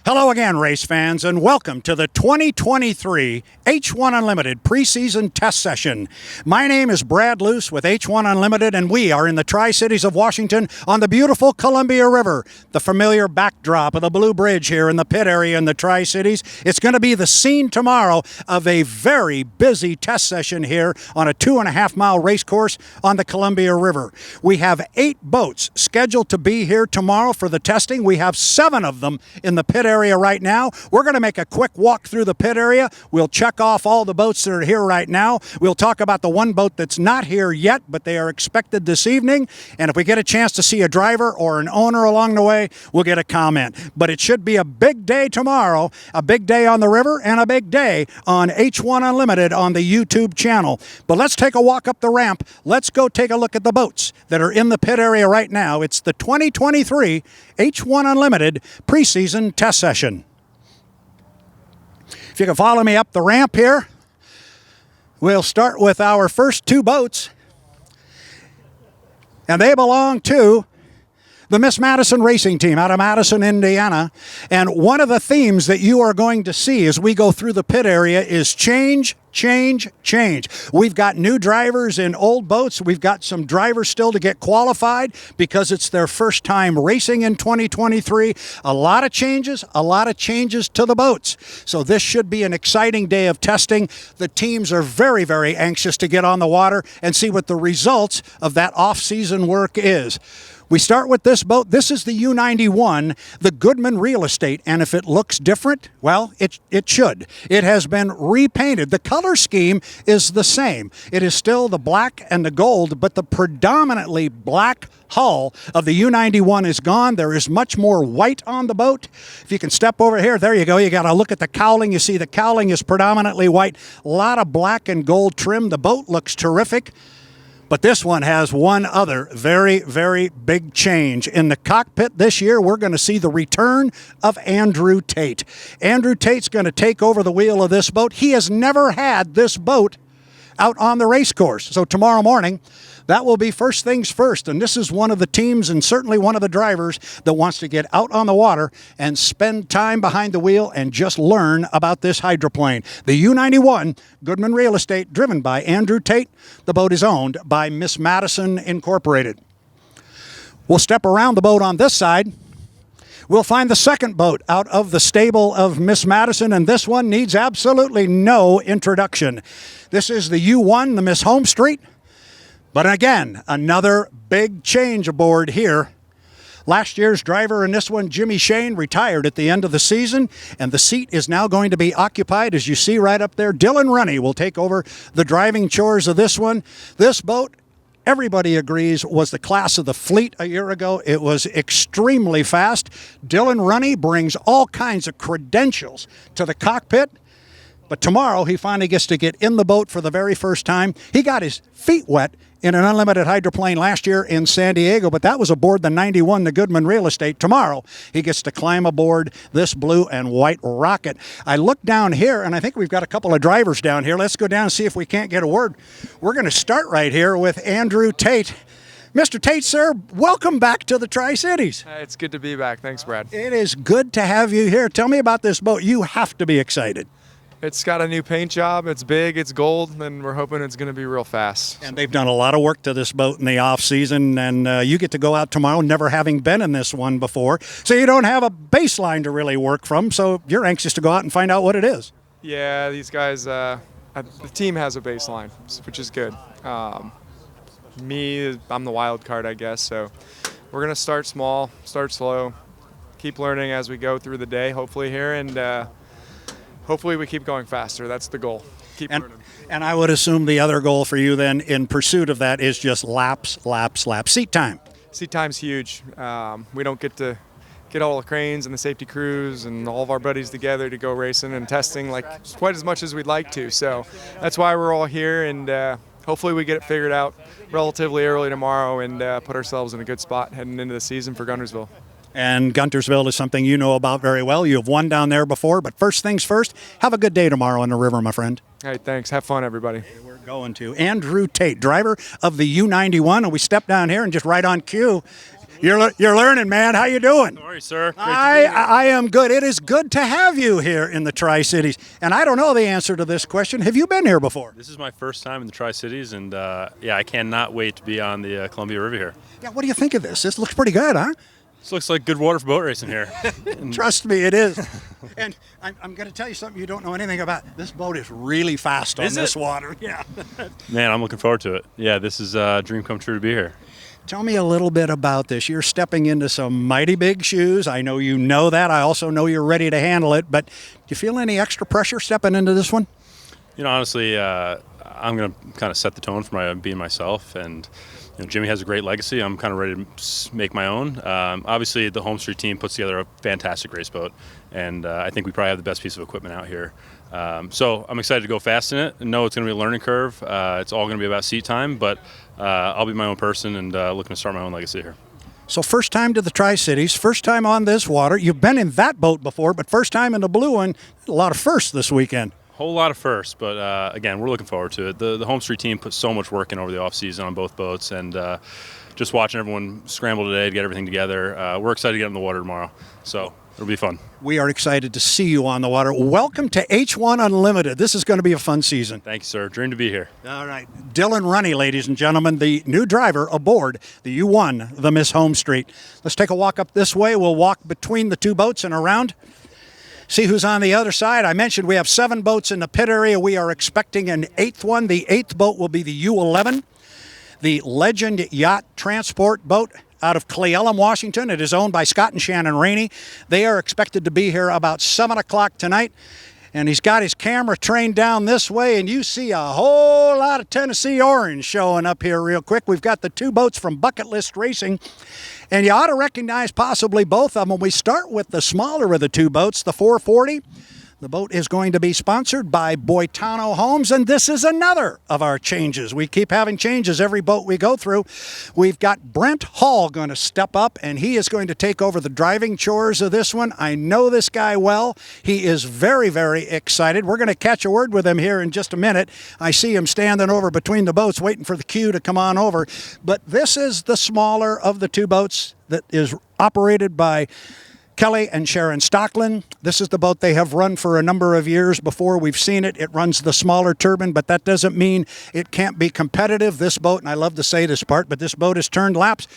Hello again, race fans, and welcome to the 2023 H1 Unlimited Preseason Test Session. My name is Brad Luce with H1 Unlimited, and we are in the Tri-Cities of Washington on the beautiful Columbia River, the familiar backdrop of the Blue Bridge here in the pit area in the Tri-Cities. It's going to be the scene tomorrow of a very busy test session here on a 2.5-mile race course on the Columbia River. We have 8 boats scheduled to be here tomorrow for the testing. We have 7 of them in the pit area right now. We're going to make a quick walk through the pit area. We'll check off all the boats that are here right now. We'll talk about the one boat that's not here yet, but they are expected this evening. And if we get a chance to see a driver or an owner along the way, we'll get a comment. But it should be a big day tomorrow, a big day on the river, and a big day on H1 Unlimited on the YouTube channel. But let's take a walk up the ramp. Let's go take a look at the boats that are in the pit area right now. It's the 2023 H1 Unlimited Preseason Test Session. If you can follow me up the ramp here, we'll start with our first 2 boats. And they belong to the Miss Madison Racing Team out of Madison, Indiana. And one of the themes that you are going to see as we go through the pit area is change, change, change. We've got new drivers in old boats. We've got some drivers still to get qualified because it's their first time racing in 2023. A lot of changes to the boats. So this should be an exciting day of testing. The teams are very, very anxious to get on the water and see what the results of that off-season work is. We start with this boat. This is the U91, the Goodman Real Estate, and if it looks different, well, it should. It has been repainted. The color scheme is the same. It is still the black and the gold, but the predominantly black hull of the U91 is gone. There is much more white on the boat. If you can step over here, there you go. You got to look at the cowling. You see the cowling is predominantly white. A lot of black and gold trim. The boat looks terrific. But this one has one other very, very big change. In the cockpit this year, we're going to see the return of Andrew Tate. Andrew Tate's going to take over the wheel of this boat. He has never had this boat out on the race course. So tomorrow morning, that will be first things first. And this is one of the teams and certainly one of the drivers that wants to get out on the water and spend time behind the wheel and just learn about this hydroplane. The U91 Goodman Real Estate, driven by Andrew Tate. The boat is owned by Miss Madison Incorporated. We'll step around the boat on this side. We'll find the second boat out of the stable of Miss Madison, and this one needs absolutely no introduction. This is the U1, the Miss Homestreet. But again, another big change aboard here. Last year's driver in this one, Jimmy Shane, retired at the end of the season, and the seat is now going to be occupied, as you see right up there. Dylan Rennie will take over the driving chores of this one. This boat, everybody agrees, was the class of the fleet a year ago. It was extremely fast. Dylan Rennie brings all kinds of credentials to the cockpit. But tomorrow, he finally gets to get in the boat for the very first time. He got his feet wet in an unlimited hydroplane last year in San Diego, but that was aboard the 91, the Goodman Real Estate. Tomorrow, he gets to climb aboard this blue and white rocket. I look down here, and I think we've got a couple of drivers down here. Let's go down and see if we can't get a word. We're going to start right here with Andrew Tate. Mr. Tate, sir, welcome back to the Tri-Cities. It's good to be back. Thanks, Brad. It is good to have you here. Tell me about this boat. You have to be excited. It's got a new paint job. It's big, it's gold, and we're hoping it's going to be real fast. And they've done a lot of work to this boat in the off season, and you get to go out tomorrow never having been in this one before. So you don't have a baseline to really work from, so you're anxious to go out and find out what it is. Yeah, these guys, the team has a baseline, which is good. I'm the wild card, I guess, so we're going to start small, start slow, keep learning as we go through the day, hopefully here, and hopefully we keep going faster. That's the goal. Keep learning. And I would assume the other goal for you then in pursuit of that is just laps. Seat time. Seat time's huge. We don't get to get all the cranes and the safety crews and all of our buddies together to go racing and testing like quite as much as we'd like to. So that's why we're all here, and hopefully we get it figured out relatively early tomorrow and put ourselves in a good spot heading into the season for Guntersville. And Guntersville is something you know about very well. You have won down there before, but first things first, have a good day tomorrow on the river, my friend. Hey, thanks. Have fun, everybody. We're going to Andrew Tate, driver of the U91, and we step down here and just right on cue, You're learning, man. How you doing? How are you, sir? Great I am good. It is good to have you here in the Tri-Cities. And I don't know the answer to this question. Have you been here before? This is my first time in the Tri-Cities, and I cannot wait to be on the Columbia River here. Yeah, what do you think of this? This looks pretty good, huh? This looks like good water for boat racing here. Trust me, it is. And I'm going to tell you something you don't know anything about. This boat is really fast on this water. Yeah. Man, I'm looking forward to it. Yeah, this is a dream come true to be here. Tell me a little bit about this. You're stepping into some mighty big shoes. I know you know that. I also know you're ready to handle it. But do you feel any extra pressure stepping into this one? Honestly, I'm going to kind of set the tone for being myself. And Jimmy has a great legacy. I'm kind of ready to make my own. Obviously, the Home Street team puts together a fantastic race boat. And I think we probably have the best piece of equipment out here. So I'm excited to go fast in it and know it's going to be a learning curve. It's all going to be about seat time, but I'll be my own person and looking to start my own legacy here. So first time to the Tri-Cities, first time on this water. You've been in that boat before, but first time in the blue one. A lot of firsts this weekend. Whole lot of firsts, but again, we're looking forward to it. The Home Street team put so much work in over the offseason on both boats, and just watching everyone scramble today to get everything together, we're excited to get in the water tomorrow. So it'll be fun. We are excited to see you on the water. Welcome to H1 Unlimited. This is going to be a fun season. Thank you, sir. Dream to be here. All right. Dylan Runney, ladies and gentlemen, the new driver aboard the U1, the Miss Home Street. Let's take a walk up this way. We'll walk between the two boats and around. See who's on the other side. I mentioned we have 7 boats in the pit area. We are expecting an 8th one. The 8th boat will be the U11, the Legend Yacht Transport boat out of Cle-Elum, Washington. It is owned by Scott and Shannon Rainey. They are expected to be here about 7 o'clock tonight. And he's got his camera trained down this way, and you see a whole lot of Tennessee orange showing up here real quick. We've got the 2 boats from Bucket List Racing, and you ought to recognize possibly both of them. We start with the smaller of the 2 boats, the 440. The boat is going to be sponsored by Boitano Homes, and this is another of our changes. We keep having changes every boat we go through. We've got Brent Hall going to step up, and he is going to take over the driving chores of this one. I know this guy well. He is very, very excited. We're going to catch a word with him here in just a minute. I see him standing over between the boats waiting for the cue to come on over. But this is the smaller of the 2 boats that is operated by Kelly and Sharon Stockland. This is the boat they have run for a number of years before. We've seen it. It runs the smaller turbine, but that doesn't mean it can't be competitive. This boat, and I love to say this part, but this boat has turned laps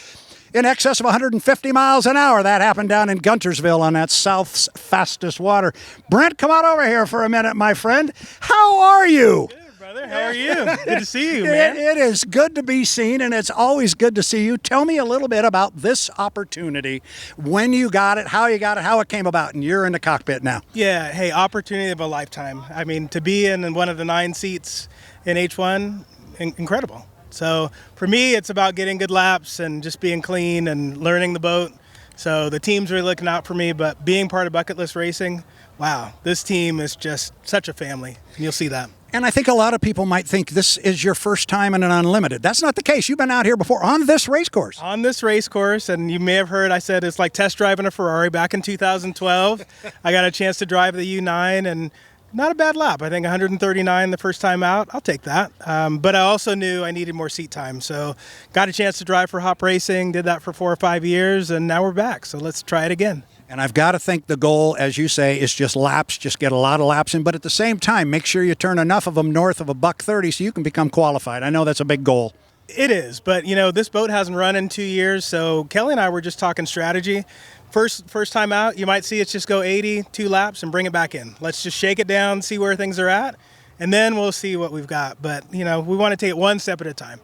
in excess of 150 miles an hour. That happened down in Guntersville on that South's fastest water. Brent, come on over here for a minute, my friend. How are you? Brother, how are you? Good to see you, man. It is good to be seen, and it's always good to see you. Tell me a little bit about this opportunity, when you got it, how it came about, and you're in the cockpit now. Yeah, hey, opportunity of a lifetime. I mean, to be in one of the 9 seats in H1, incredible. So for me, it's about getting good laps and just being clean and learning the boat. So the team's really looking out for me, but being part of Bucket List Racing, wow, this team is just such a family, and you'll see that. And I think a lot of people might think this is your first time in an Unlimited. That's not the case. You've been out here before on this race course. On this race course, and you may have heard I said it's like test driving a Ferrari back in 2012. I got a chance to drive the U9, and not a bad lap. I think 139 the first time out. I'll take that. But I also knew I needed more seat time. So got a chance to drive for Hop Racing, did that for 4 or 5 years, and now we're back. So let's try it again. And I've got to think the goal, as you say, is just laps, just get a lot of laps in. But at the same time, make sure you turn enough of them north of a $130 so you can become qualified. I know that's a big goal. It is, but this boat hasn't run in 2 years. So Kelly and I were just talking strategy. First time out, you might see us just go 80, 2 laps, and bring it back in. Let's just shake it down, see where things are at, and then we'll see what we've got. But, we want to take it one step at a time.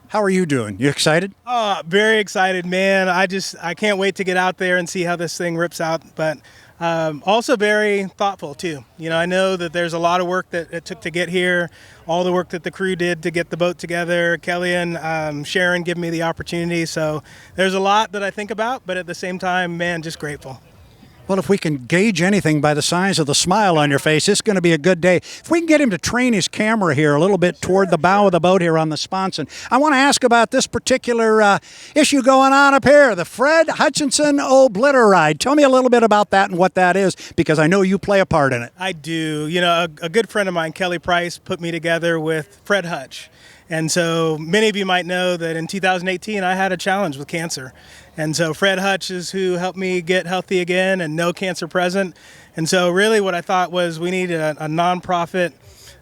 How are you doing? You excited? Oh, very excited, man. I can't wait to get out there and see how this thing rips out. But also very thoughtful, too. I know that there's a lot of work that it took to get here, all the work that the crew did to get the boat together. Kelly and Sharon give me the opportunity. So there's a lot that I think about, but at the same time, man, just grateful. Well, if we can gauge anything by the size of the smile on your face, it's going to be a good day. If we can get him to train his camera here a little bit toward the bow of the boat here on the sponson. I want to ask about this particular issue going on up here, the Fred Hutchinson Obliteride. Tell me a little bit about that and what that is, because I know you play a part in it. I do. A good friend of mine, Kelly Price, put me together with Fred Hutch. And so many of you might know that in 2018 I had a challenge with cancer. And so Fred Hutch is who helped me get healthy again and no cancer present. And so really what I thought was we needed a nonprofit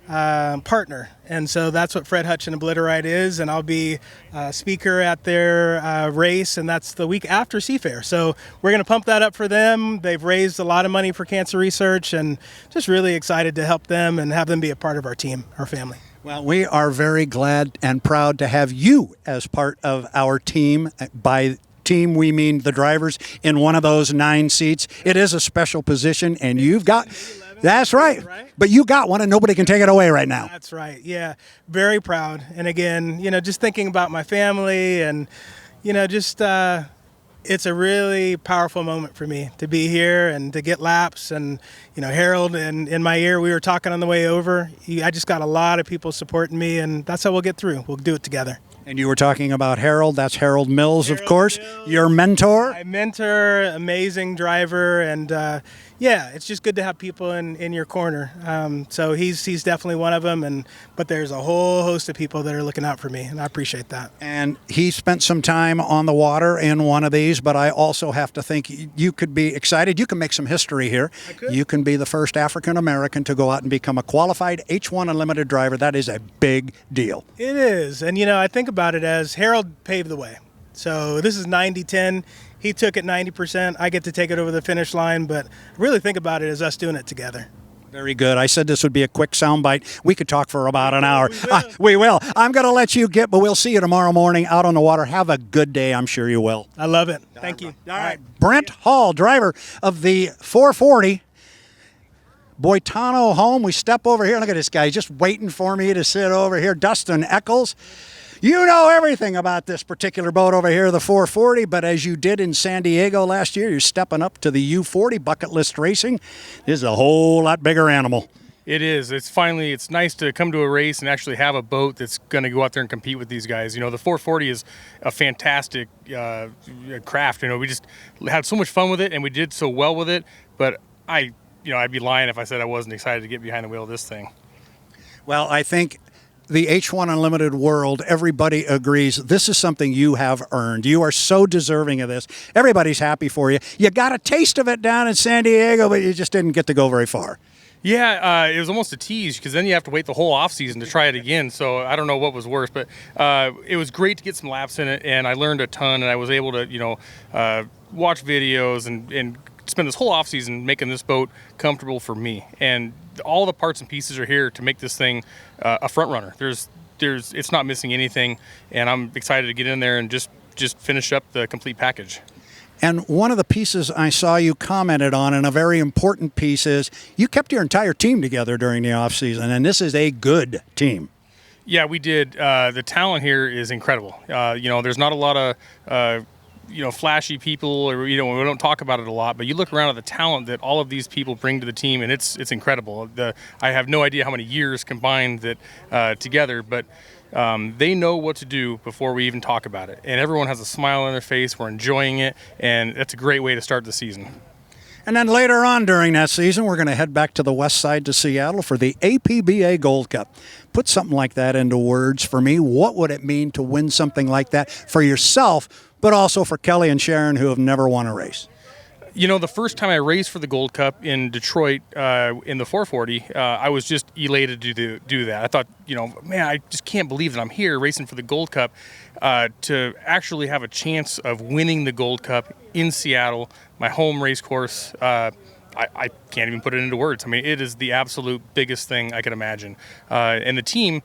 partner. And so that's what Fred Hutch and Obliterite is. And I'll be a speaker at their race, and that's the week after Seafair. So we're going to pump that up for them. They've raised a lot of money for cancer research, and just really excited to help them and have them be a part of our team, our family. Well, we are very glad and proud to have you as part of our team. By team, we mean the drivers in one of those 9 seats. It is a special position, and you've got... That's right. But you got one, and nobody can take it away right now. That's right. Yeah. Very proud. And again, just thinking about my family and, just it's a really powerful moment for me to be here and to get laps. And, Harold, and in my ear, we were talking on the way over. I just got a lot of people supporting me, and that's how we'll get through. We'll do it together. And you were talking about Harold. That's Harold Mills, of course, your mentor. My mentor, amazing driver, and it's just good to have people in your corner. So he's definitely one of them, but there's a whole host of people that are looking out for me, and I appreciate that. And he spent some time on the water in one of these, but I also have to think you could be excited. You can make some history here. I could. You can be the first African American to go out and become a qualified H1 Unlimited driver. That is a big deal. It is, and I think about it as Harold paved the way. So this is 90-10. He took it 90%. I get to take it over the finish line, but really think about it as us doing it together. Very good. I said this would be a quick soundbite. We could talk for about an hour. We will. I'm going to let you get, but we'll see you tomorrow morning out on the water. Have a good day. I'm sure you will. I love it. Thank you. All right. Brent Hall, driver of the 440. Boitano home. We step over here. Look at this guy. He's just waiting for me to sit over here. Dustin Eccles. You know everything about this particular boat over here, the 440, but as you did in San Diego last year, you're stepping up to the U40 bucket list racing. This is a whole lot bigger animal. It is. It's nice to come to a race and actually have a boat that's going to go out there and compete with these guys. The 440 is a fantastic craft. We just had so much fun with it, and we did so well with it, but I'd be lying if I said I wasn't excited to get behind the wheel of this thing. Well, I think the H1 Unlimited world, everybody agrees this is something you have earned. You are so deserving of this. Everybody's happy for you. You got a taste of it down in San Diego, but you just didn't get to go very far. Yeah, it was almost a tease because then you have to wait the whole off season to try it again. So I don't know what was worse, but it was great to get some laps in it, and I learned a ton, and I was able to, watch videos and spend this whole off season making this boat comfortable for me. And all the parts and pieces are here to make this thing a front runner. It's not missing anything, and I'm excited to get in there and just finish up the complete package. And one of the pieces I saw you commented on, and a very important piece, is you kept your entire team together during the off season, and this is a good team. Yeah, we did. The talent here is incredible. There's not a lot of flashy people, or we don't talk about it a lot, but you look around at the talent that all of these people bring to the team, and it's incredible. I have no idea how many years combined that together, but they know what to do before we even talk about it, and everyone has a smile on their face. We're enjoying it, and that's a great way to start the season. And then later on during that season, we're going to head back to the west side to Seattle for the APBA Gold Cup. Put something like that into words for me. What would it mean to win something like that for yourself, but also for Kelly and Sharon, who have never won a race? The first time I raced for the Gold Cup in Detroit in the 440, I was just elated to do that. I thought, man, I just can't believe that I'm here racing for the Gold Cup. To actually have a chance of winning the Gold Cup in Seattle, my home race course, I can't even put it into words. I mean, it is the absolute biggest thing I could imagine. And the team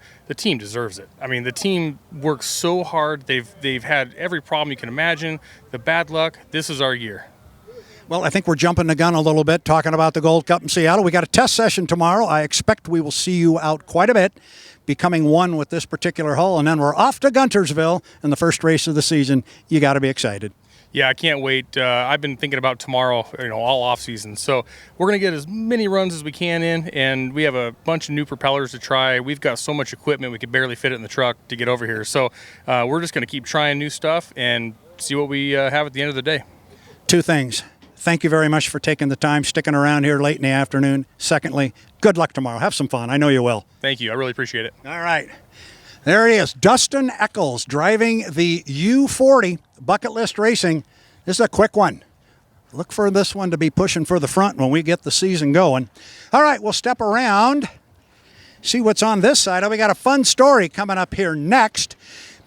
deserves it. I mean, the team works so hard. They've had every problem you can imagine. The bad luck, this is our year. Well, I think we're jumping the gun a little bit talking about the Gold Cup in Seattle. We got a test session tomorrow. I expect we will see you out quite a bit, becoming one with this particular hull, and then we're off to Guntersville in the first race of the season. You got to be excited. Yeah, I can't wait. I've been thinking about tomorrow, all off season. So we're going to get as many runs as we can in, and we have a bunch of new propellers to try. We've got so much equipment we could barely fit it in the truck to get over here. So we're just going to keep trying new stuff and see what we have at the end of the day. Two things. Thank you very much for taking the time, sticking around here late in the afternoon. Secondly, good luck tomorrow. Have some fun. I know you will. Thank you. I really appreciate it. All right. There he is, Dustin Eccles driving the U40 Bucket List Racing. This is a quick one. Look for this one to be pushing for the front when we get the season going. All right, we'll step around, see what's on this side. We got a fun story coming up here next,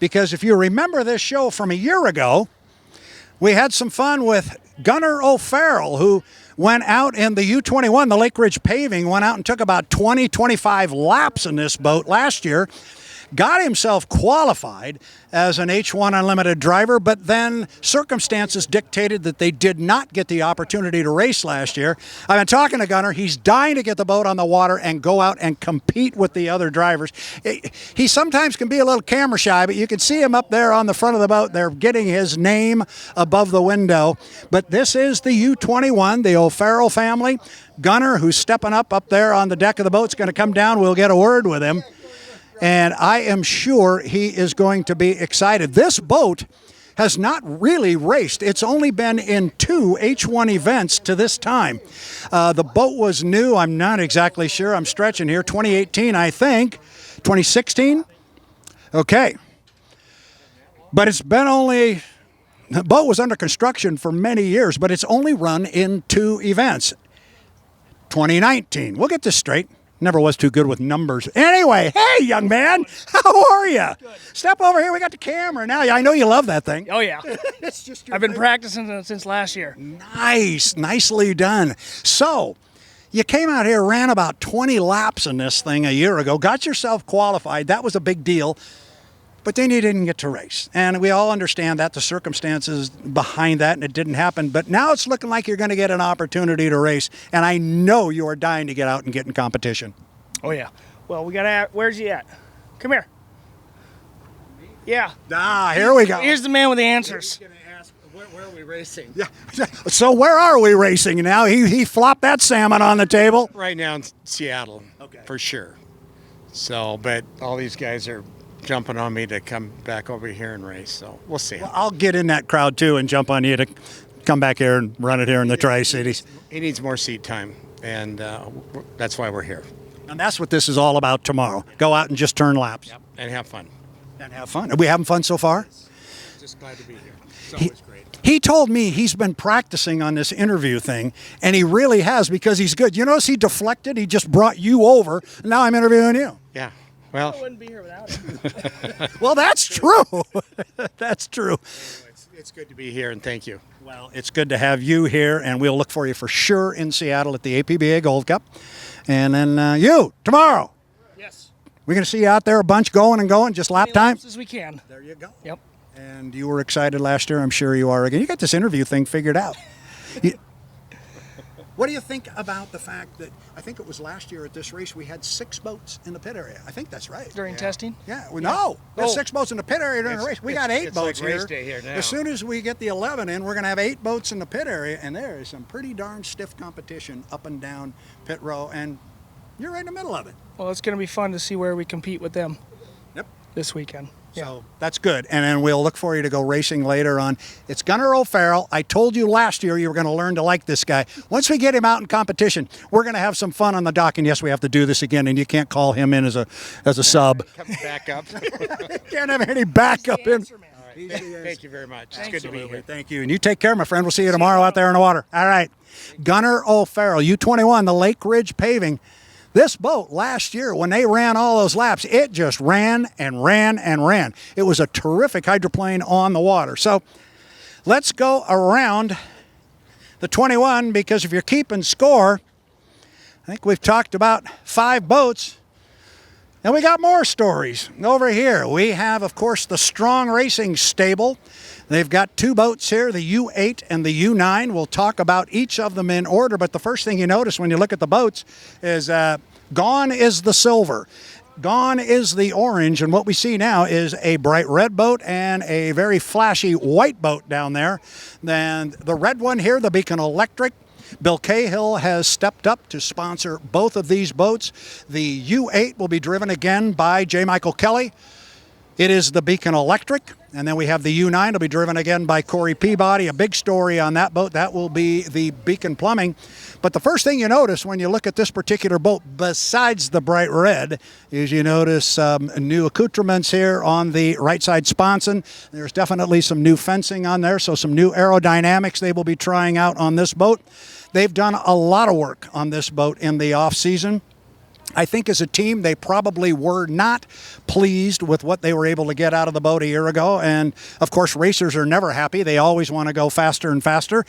because if you remember this show from a year ago, we had some fun with Gunnar O'Farrell, who went out in the U21, the Lake Ridge Paving, went out and took about 20, 25 laps in this boat last year. Got himself qualified as an H1 Unlimited driver, but then circumstances dictated that they did not get the opportunity to race last year. I've been talking to Gunnar. He's dying to get the boat on the water and go out and compete with the other drivers. He sometimes can be a little camera shy, but you can see him up there on the front of the boat. They're getting his name above the window. But this is the U21, the O'Farrell family. Gunnar, who's stepping up there on the deck of the boat, is going to come down. We'll get a word with him. And I am sure he is going to be excited. This boat has not really raced. It's only been in 2 H1 events to this time. The boat was new. I'm not exactly sure. I'm stretching here. 2018, I think. 2016? Okay. But it's been only... The boat was under construction for many years, but it's only run in 2 events. 2019. We'll get this straight. Never was too good with numbers. Anyway, hey, young man, how are you? Good. Step over here. We got the camera now. I know you love that thing. Oh, yeah. It's just your I've been favorite. practicing since last year. Nice. Nicely done. So, you came out here, ran about 20 laps in this thing a year ago, got yourself qualified. That was a big deal. But then you didn't get to race. And we all understand that, the circumstances behind that, and it didn't happen. But now it's looking like you're going to get an opportunity to race. And I know you are dying to get out and get in competition. Oh, yeah. Well, we got to, where's he at? Come here. Yeah. Here we go. Here's the man with the answers. Where are we racing? Yeah. So where are we racing now? He flopped that salmon on the table. Right now in Seattle, for sure. So, but all these guys are jumping on me to come back over here and race, so we'll see. Well, I'll get in that crowd too and jump on you to come back here and run it here in the Tri-Cities. He needs more seat time, and that's why we're here. And that's what this is all about tomorrow. Go out and just turn laps. Yep. And have fun. And have fun. Are we having fun so far? Just glad to be here. It's always great. He told me he's been practicing on this interview thing, and he really has, because he's good. You notice he deflected? He just brought you over, and now I'm interviewing you. Yeah. Well, I wouldn't be here without him. Well, that's true. That's true. it's good to be here, and thank you. Well, it's good to have you here, and we'll look for you for sure in Seattle at the APBA Gold Cup. And then you, tomorrow. Yes. We're going to see you out there a bunch going, just lap time. As we can. There you go. Yep. And you were excited last year. I'm sure you are again. You got this interview thing figured out. What do you think about the fact that, I think it was last year at this race, we had 6 boats in the pit area? I think that's right. During testing? Yeah. No. There's Oh. 6 boats in the pit area during the race. We got 8 boats like here. race day here now. As soon as we get the 11 in, we're going to have 8 boats in the pit area, and there is some pretty darn stiff competition up and down pit row, and you're right in the middle of it. Well, it's going to be fun to see where we compete with them. Yep. This weekend. So that's good. And then we'll look for you to go racing later on. It's Gunnar O'Farrell. I told you last year you were going to learn to like this guy. Once we get him out in competition, we're going to have some fun on the dock. And yes, we have to do this again. And you can't call him in as a sub. Come back up. Can't have any backup in. Thank you very much. It's good to be here. Thank you. And you take care, my friend. We'll see you tomorrow out there in the water. All right. Gunnar O'Farrell, U21, the Lake Ridge Paving. This boat last year, when they ran all those laps, it just ran and ran and ran. It was a terrific hydroplane on the water. So let's go around the 21, because if you're keeping score, I think we've talked about 5 boats. And we got more stories over here. We have, of course, the Strong Racing stable. They've got 2 boats here, the U8 and the U9. We'll talk about each of them in order, but the first thing you notice when you look at the boats is gone is the silver, gone is the orange, and what we see now is a bright red boat and a very flashy white boat down there. Then the red one here, the Beacon Electric. Bill Cahill has stepped up to sponsor both of these boats. The U8 will be driven again by J. Michael Kelly. It is the Beacon Electric, And then we have the U9. It'll be driven again by Corey Peabody. A big story on that boat. That will be the Beacon Plumbing. But the first thing you notice when you look at this particular boat, besides the bright red, is you notice new accoutrements here on the right side sponson. There's definitely some new fencing on there, so some new aerodynamics they will be trying out on this boat. They've done a lot of work on this boat in the off season. I think as a team, they probably were not pleased with what they were able to get out of the boat a year ago. And, of course, racers are never happy. They always want to go faster and faster.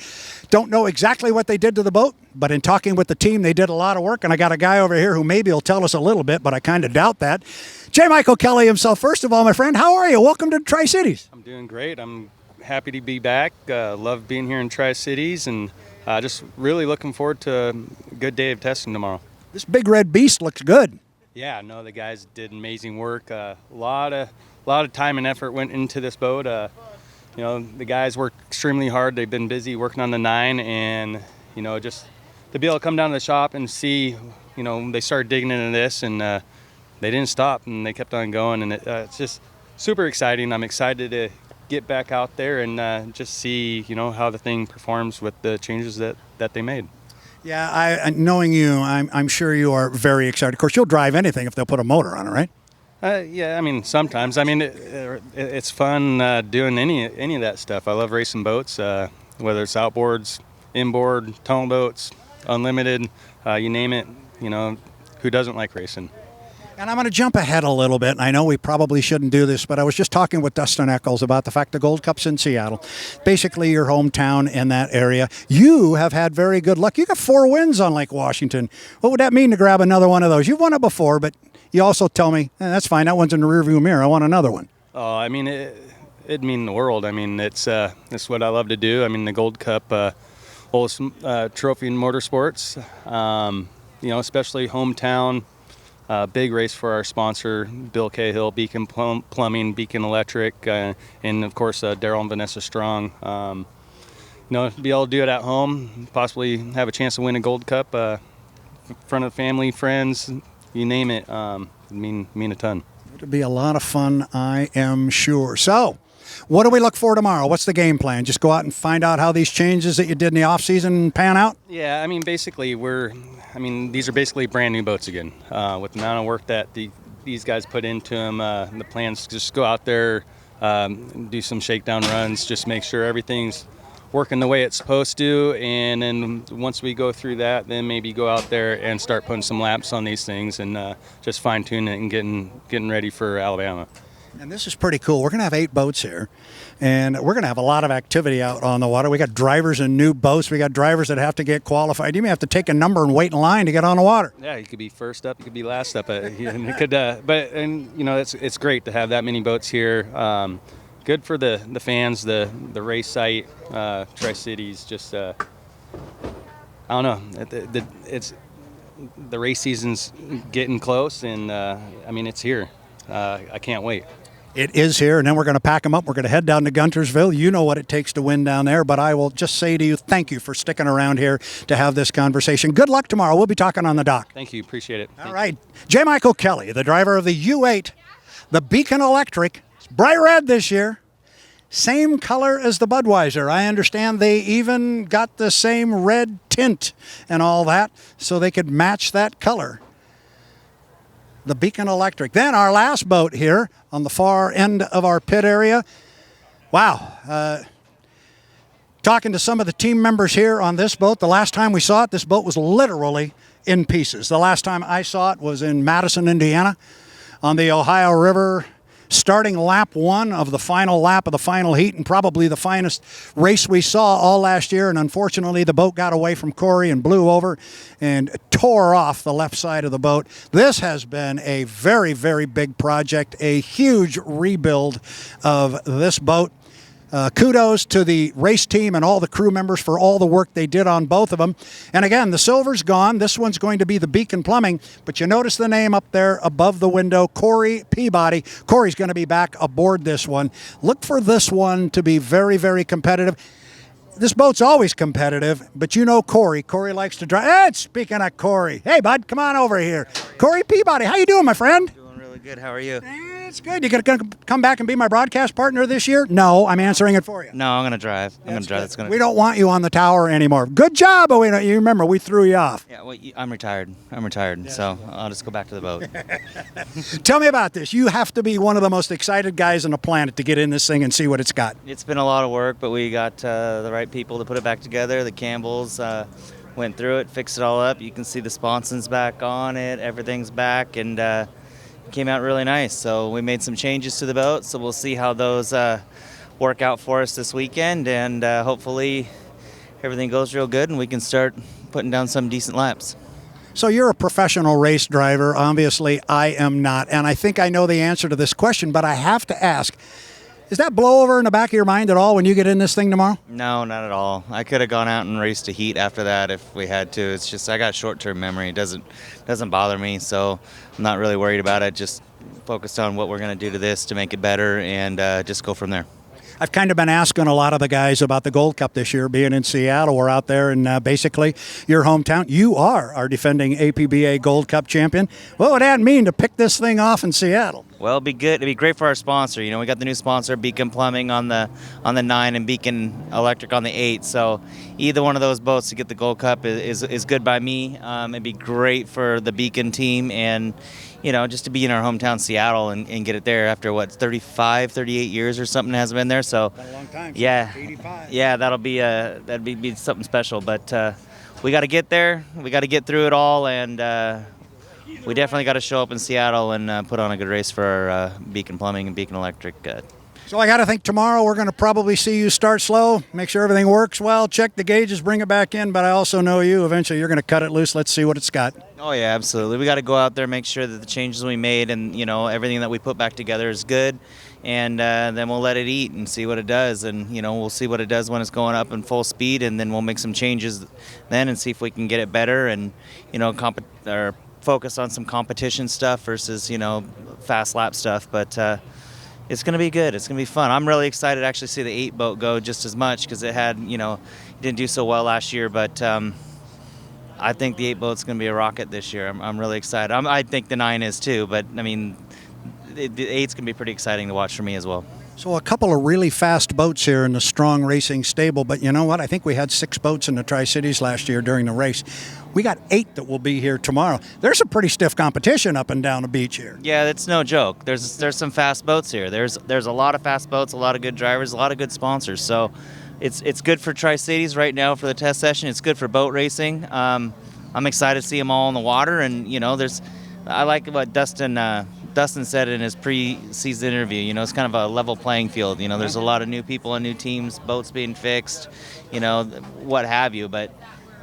Don't know exactly what they did to the boat, but in talking with the team, they did a lot of work. And I got a guy over here who maybe will tell us a little bit, but I kind of doubt that. J. Michael Kelly himself. First of all, my friend, how are you? Welcome to Tri-Cities. I'm doing great. I'm happy to be back. Love being here in Tri-Cities, and just really looking forward to a good day of testing tomorrow. This big red beast looks good. Yeah, no, the guys did amazing work. A lot of time and effort went into this boat. The guys worked extremely hard. They've been busy working on the 9, and just to be able to come down to the shop and see, they started digging into this, and they didn't stop, and they kept on going, and it's just super exciting. I'm excited to get back out there and just see, how the thing performs with the changes that they made. Yeah, knowing you, I'm sure you are very excited. Of course, you'll drive anything if they'll put a motor on it, right? Yeah, I mean, sometimes. I mean, it's fun doing any of that stuff. I love racing boats, whether it's outboards, inboard, towing boats, unlimited, you name it. Who doesn't like racing? And I'm going to jump ahead a little bit. I know we probably shouldn't do this, but I was just talking with Dustin Eccles about the fact the Gold Cup's in Seattle, basically your hometown in that area. You have had very good luck. You got 4 wins on Lake Washington. What would that mean to grab another one of those? You've won it before, but you also tell me, that's fine, that one's in the rearview mirror. I want another one. Oh, I mean, it'd mean the world. I mean, it's what I love to do. I mean, the Gold Cup, oldest trophy in motorsports, especially hometown. Big race for our sponsor, Bill Cahill, Beacon Plumbing, Beacon Electric, and of course Daryl and Vanessa Strong. Be able to do it at home, possibly have a chance to win a Gold Cup in front of family, friends, you name it. Mean a ton. It'll be a lot of fun, I am sure. So, what do we look for tomorrow? What's the game plan? Just go out and find out how these changes that you did in the off season pan out? Yeah, I mean, basically these are basically brand new boats again. With the amount of work that these guys put into them, the plans just go out there, do some shakedown runs, just make sure everything's working the way it's supposed to, and then once we go through that, then maybe go out there and start putting some laps on these things and just fine-tune it and getting ready for Alabama. And this is pretty cool. We're going to have 8 boats here, and we're going to have a lot of activity out on the water. We got drivers in new boats. We got drivers that have to get qualified. You may have to take a number and wait in line to get on the water. Yeah, you could be first up, you could be last up. It's great to have that many boats here. Good for the fans, the race site, Tri-Cities. Just I don't know. It's the race season's getting close, and it's here. I can't wait. It is here, and then we're going to pack them up. We're going to head down to Guntersville. You know what it takes to win down there, but I will just say to you, thank you for sticking around here to have this conversation. Good luck tomorrow. We'll be talking on the dock. Thank you. Appreciate it. All right. J. Michael Kelly, the driver of the U8, the Beacon Electric. It's bright red this year. Same color as the Budweiser. I understand they even got the same red tint and all that so they could match that color. The Beacon Electric. Then our last boat here on the far end of our pit area. Wow. Talking to some of the team members here on this boat. The last time we saw it, this boat was literally in pieces. The last time I saw it was in Madison, Indiana on the Ohio River, starting lap 1 of the final lap of the final heat, and probably the finest race we saw all last year. And unfortunately, the boat got away from Corey and blew over and tore off the left side of the boat. This has been a very, very big project, a huge rebuild of this boat. Kudos to the race team and all the crew members for all the work they did on both of them. And again, the silver's gone. This one's going to be the Beacon Plumbing, but you notice the name up there above the window, Corey Peabody. Corey's going to be back aboard this one. Look for this one to be very, very competitive. This boat's always competitive, but you know Corey. Corey likes to drive. Hey, speaking of Corey, hey, bud, come on over here. Corey Peabody, how you doing, my friend? Doing really good. How are you? It's good. You going to come back and be my broadcast partner this year? No, I'm answering it for you. No, I'm gonna drive. We don't want you on the tower anymore. Good job, but you remember we threw you off. Yeah, well, I'm retired. So I'll just go back to the boat. Tell me about this. You have to be one of the most excited guys on the planet to get in this thing and see what it's got. It's been a lot of work, but we got the right people to put it back together. The Campbells went through it, fixed it all up. You can see the sponsons back on it. Everything's back, and it came out really nice. So we made some changes to the boat, so we'll see how those work out for us this weekend, and hopefully everything goes real good and we can start putting down some decent laps. So you're a professional race driver. Obviously, I am not, and I think I know the answer to this question, but I have to ask, is that blowover in the back of your mind at all when you get in this thing tomorrow? No, not at all. I could have gone out and raced a heat after that if we had to. It's just I got short-term memory. It doesn't bother me, so I'm not really worried about it. Just focused on what we're going to do to this to make it better, and just go from there. I've kind of been asking a lot of the guys about the Gold Cup this year, being in Seattle. We're out there in basically your hometown. You are our defending APBA Gold Cup champion. What would that mean to pick this thing off in Seattle? Well, it'd be good. It'd be great for our sponsor. You know, we got the new sponsor, Beacon Plumbing, on the 9 and Beacon Electric on the 8. So either one of those boats to get the Gold Cup is good by me. It'd be great for the Beacon team, and you know, just to be in our hometown Seattle and get it there after 38 years or something hasn't been there. So been a long time. Yeah, 85. yeah, that'll be be something special. But we got to get there. We got to get through it all, and we definitely got to show up in Seattle and put on a good race for our Beacon Plumbing and Beacon Electric. So I got to think tomorrow we're going to probably see you start slow, make sure everything works well, check the gauges, bring it back in. But I also know you. Eventually you're going to cut it loose. Let's see what it's got. Oh, yeah, absolutely. We got to go out there, make sure that the changes we made and, you know, everything that we put back together is good. And then we'll let it eat and see what it does. And, you know, we'll see what it does when it's going up in full speed. And then we'll make some changes then and see if we can get it better and, you know, or focus on some competition stuff versus, you know, fast lap stuff. But it's going to be good. It's going to be fun. I'm really excited to actually see the 8 boat go just as much because it had, you know, it didn't do so well last year. But I think the 8 boat's going to be a rocket this year. I'm really excited. I think the 9 is too. But, I mean, the 8's going to be pretty exciting to watch for me as well. So a couple of really fast boats here in the Strong Racing stable. But you know what? I think we had 6 boats in the Tri-Cities last year during the race. We got 8 that will be here tomorrow. There's a pretty stiff competition up and down the beach here. Yeah, that's no joke. There's some fast boats here. There's a lot of fast boats, a lot of good drivers, a lot of good sponsors. So it's good for Tri-Cities right now for the test session. It's good for boat racing. I'm excited to see them all in the water. And, you know, I like what Dustin said in his preseason interview. You know, it's kind of a level playing field. You know, there's a lot of new people and new teams, boats being fixed, you know, what have you. But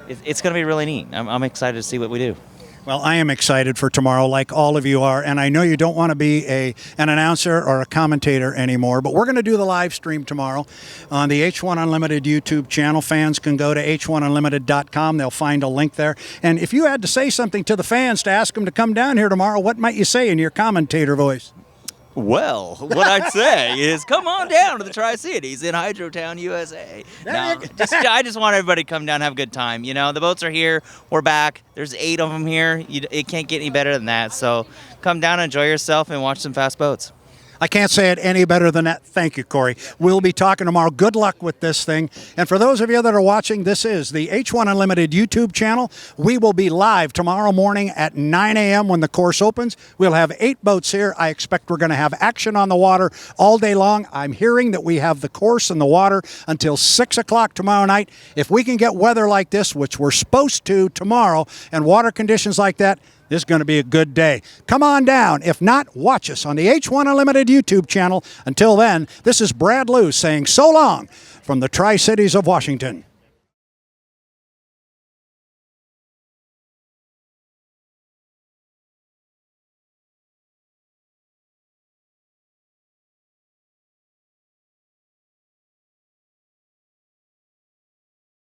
it's going to be really neat. I'm excited to see what we do. Well, I am excited for tomorrow, like all of you are, and I know you don't want to be an announcer or a commentator anymore, but we're going to do the live stream tomorrow on the H1 Unlimited YouTube channel. Fans can go to h1unlimited.com. They'll find a link there. And if you had to say something to the fans to ask them to come down here tomorrow, what might you say in your commentator voice? Well, what I'd say is come on down to the Tri-Cities in Hydrotown, USA. No, I just want everybody to come down and have a good time. You know, the boats are here. We're back. There's 8 of them here. It can't get any better than that. So come down, enjoy yourself, and watch some fast boats. I can't say it any better than that. Thank you, Corey. We'll be talking tomorrow. Good luck with this thing. And for those of you that are watching, this is the H1 Unlimited YouTube channel. We will be live tomorrow morning at 9 a.m. when the course opens. We'll have 8 boats here. I expect we're going to have action on the water all day long. I'm hearing that we have the course and the water until 6 o'clock tomorrow night. If we can get weather like this, which we're supposed to tomorrow, and water conditions like that, this is going to be a good day. Come on down. If not, watch us on the H1 Unlimited YouTube channel. Until then, this is Brad Luce saying so long from the Tri-Cities of Washington.